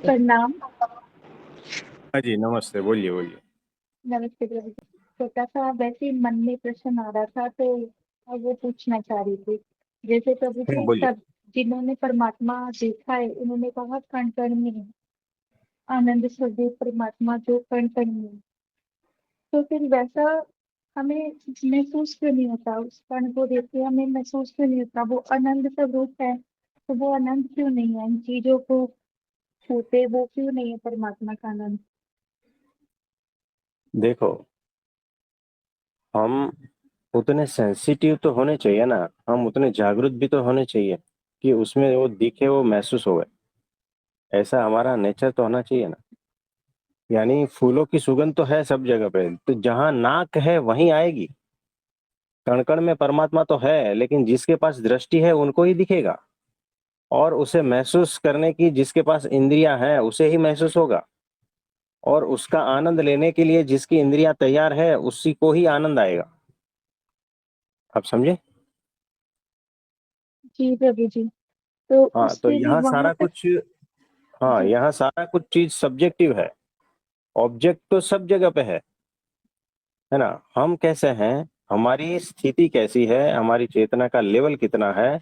प्रणाम। हाँ जी, नमस्ते। बोलिए, बोलिए। नमस्ते प्रभु जी। छोटा सा वैसे ही मन में प्रश्न आ रहा था तो अब वो पूछना चाह रही थी। जैसे प्रभु जी बोलिए। सब जिन्होंने परमात्मा देखा है उन्होंने कहा कण कण में है, आनंद स्वरूप परमात्मा जो कण कण में है। तो फिर वैसा हमें महसूस क्यों नहीं होता? उस कण को देख के हमें महसूस क्यों नहीं होता? वो आनंद स्वरूप है तो वो आनंद क्यों नहीं है? इन चीजों को छूते वो क्यों नहीं है परमात्मा का आनंद? देखो, हम उतने सेंसिटिव तो होने चाहिए ना, हम उतने जागरूक भी तो होने चाहिए कि उसमें वो दिखे, वो महसूस होवे। ऐसा हमारा नेचर तो होना चाहिए ना। यानी फूलों की सुगंध तो है सब जगह पे, तो जहां नाक है वहीं आएगी। कण कण में परमात्मा तो है, लेकिन जिसके पास दृष्टि है उनको ही दिखेगा। और उसे महसूस करने की जिसके पास इंद्रियां हैं उसे ही महसूस होगा। और उसका आनंद लेने के लिए जिसकी इंद्रियां तैयार है उसी को ही आनंद आएगा। आप समझे? जी प्रभु जी। तो हाँ, तो उसके लिए वहां तक। हाँ, जी। यहाँ सारा कुछ चीज सब्जेक्टिव है। ऑब्जेक्ट तो सब जगह पे है ना। हम कैसे हैं, हमारी स्थिति कैसी है, हमारी चेतना का लेवल कितना है,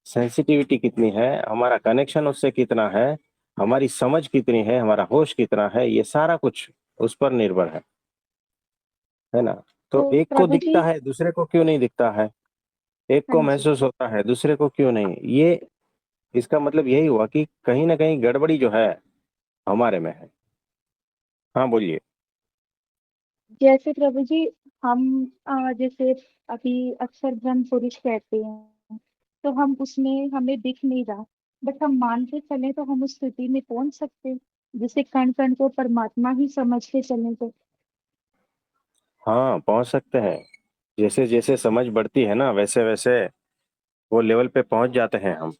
सेंसिटिविटी कितनी है, हमारा कनेक्शन उससे कितना है, हमारी समझ कितनी है, हमारा होश कितना है, ये सारा कुछ उस पर निर्भर है ना। तो तो एक को प्रभु जी। दिखता है, दूसरे को क्यों नहीं दिखता है? एक हाँ को जी। महसूस होता है, दूसरे को क्यों नहीं? ये इसका मतलब यही हुआ कि कहीं ना कहीं गड़बड़ी जो है हमारे में है। हाँ, बोलिए। जैसे प्रभु जी हम जैसे अभी अक्सर ब्रह्म पुरुष कहते हैं तो हम उसमें हमें दिख नहीं रहा, बट हम मान के चले तो हम उस स्थिति में पहुंच सकते हैं जिसे कण कण को परमात्मा ही समझ के चले तो। हाँ, पहुंच सकते हैं। जैसे जैसे समझ बढ़ती है ना, वैसे वैसे वो लेवल पे पहुंच जाते हैं हम।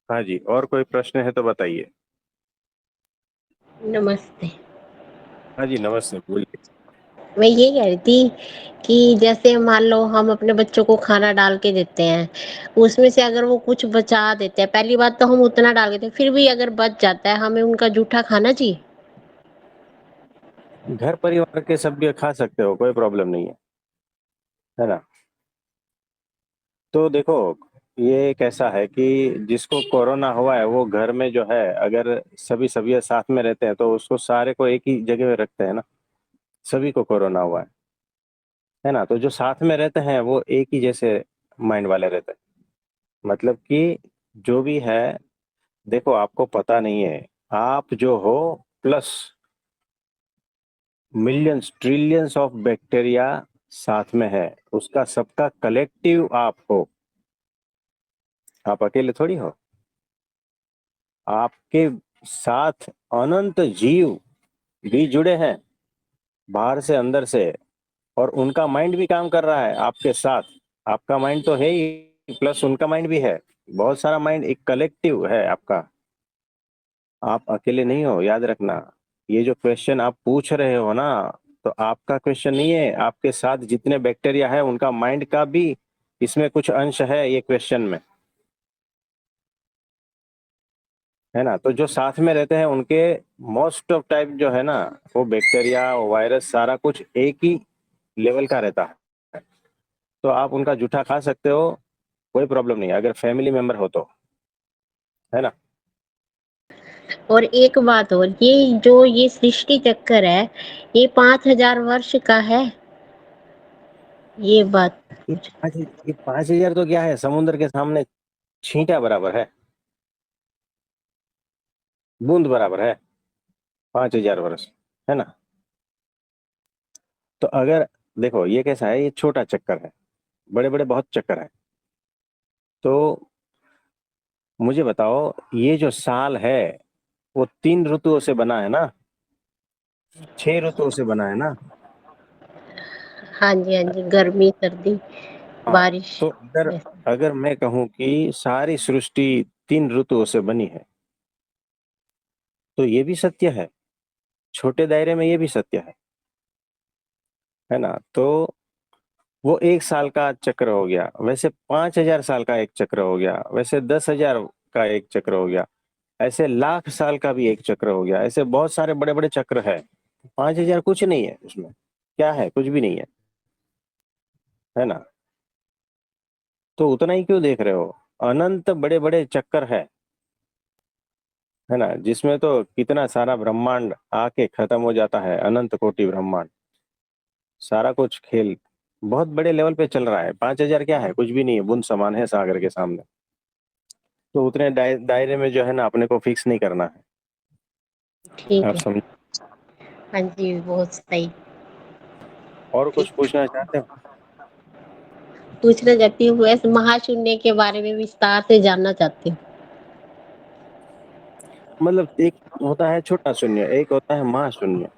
हाँ जी, और कोई प्रश्न है तो बताइए। नमस्ते। हाँ जी, नमस्ते। बोलिए। मैं ये कह रही थी कि जैसे मान लो हम अपने बच्चों को खाना डाल के देते हैं, उसमें से अगर वो कुछ बचा देते हैं, पहली बात तो हम उतना डाल के देते हैं, फिर भी अगर बच जाता है हमें उनका जूठा खाना चाहिए? घर परिवार के सब भी खा सकते हो, कोई प्रॉब्लम नहीं है ना। तो देखो, ये कैसा है कि जिसको कोरोना हुआ है वो घर में जो है, अगर सभी सभी साथ में रहते हैं तो उसको सारे को एक ही जगह पे रखते हैं ना। सभी को कोरोना हुआ है ना। तो जो साथ में रहते हैं वो एक ही जैसे माइंड वाले रहते हैं। मतलब कि जो भी है, देखो आपको पता नहीं है, आप जो हो plus millions trillions of bacteria साथ में है, उसका सबका कलेक्टिव आप हो। आप अकेले थोड़ी हो। आपके साथ अनंत जीव भी जुड़े हैं, बाहर से अंदर से। और उनका माइंड भी काम कर रहा है आपके साथ। आपका माइंड तो है ही, प्लस उनका माइंड भी है। बहुत सारा माइंड, एक कलेक्टिव है आपका। आप अकेले नहीं हो, याद रखना। ये जो क्वेश्चन आप पूछ रहे हो ना, तो आपका क्वेश्चन नहीं है। आपके साथ जितने बैक्टीरिया है उनका माइंड का भी इसमें कुछ अंश है ये क्वेश्चन में, है ना। तो जो साथ में रहते हैं उनके मोस्ट ऑफ टाइप जो है ना, वो बैक्टीरिया, वायरस, सारा कुछ एक ही लेवल का रहता है। तो आप उनका जूठा खा सकते हो, कोई प्रॉब्लम नहीं है, अगर फैमिली मेंबर हो तो, है ना। और एक बात और, ये जो ये सृष्टि चक्कर है, ये 5,000 वर्ष का है, ये बात पूछ। ये 5,000 तो क्या है, समुद्र के सामने छींटा बराबर है, बूंद बराबर है 5,000 वर्ष, है ना। तो अगर देखो ये कैसा है, ये छोटा चक्कर है, बड़े बड़े बहुत चक्कर है। तो मुझे बताओ, ये जो साल है वो 3 ऋतुओं से बना है ना, 6 ऋतुओं से बना है ना। हाँ जी, हाँ जी, गर्मी सर्दी हाँ, बारिश। तो अगर अगर मैं कहूं कि सारी सृष्टि 3 ऋतुओं से बनी तो ये भी सत्य है। छोटे दायरे में ये भी सत्य है ना। तो वो 1 साल का चक्र हो गया, वैसे 5,000 साल का एक चक्र हो गया, वैसे 10,000 का एक चक्र हो गया। ऐसे लाख साल का भी एक चक्र हो गया, ऐसे बहुत सारे बड़े बड़े चक्र है। 5,000 कुछ नहीं है उसमें, क्या है, कुछ भी नहीं है ना। तो उतना ही क्यों देख रहे हो, अनंत बड़े बड़े चक्कर है ना, जिसमें तो कितना सारा ब्रह्मांड आके खत्म हो जाता है, अनंत कोटि ब्रह्मांड, सारा कुछ खेल बहुत बड़े लेवल पे चल रहा है। 5,000 क्या है, कुछ भी नहीं है, बूंद समान है सागर के सामने। तो उतने दायरे में जो है ना अपने को फिक्स नहीं करना है। ठीक आप है। समझ। हाँ जी, बहुत सही। और कुछ ठीक। पूछना चाहते हो? पूछना चाहती हूँ, वैसे महाशून्य के बारे में विस्तार से जानना चाहती हूँ। मतलब एक होता है छोटा शून्य, एक होता है महाशून्य,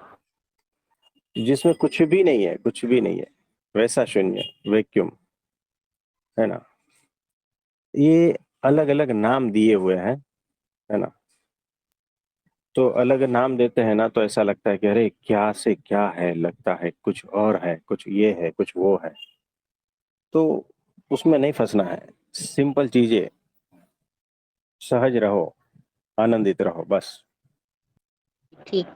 जिसमें कुछ भी नहीं है, कुछ भी नहीं है, वैसा शून्य, वैक्यूम, है ना। ये अलग अलग नाम दिए हुए हैं, है ना। तो अलग नाम देते हैं ना, तो ऐसा लगता है कि अरे क्या से क्या है, लगता है कुछ और है, कुछ ये है, कुछ वो है। तो उसमें नहीं फंसना है, सिंपल चीजें, सहज रहो, आनंदित रहो, बस। ठीक।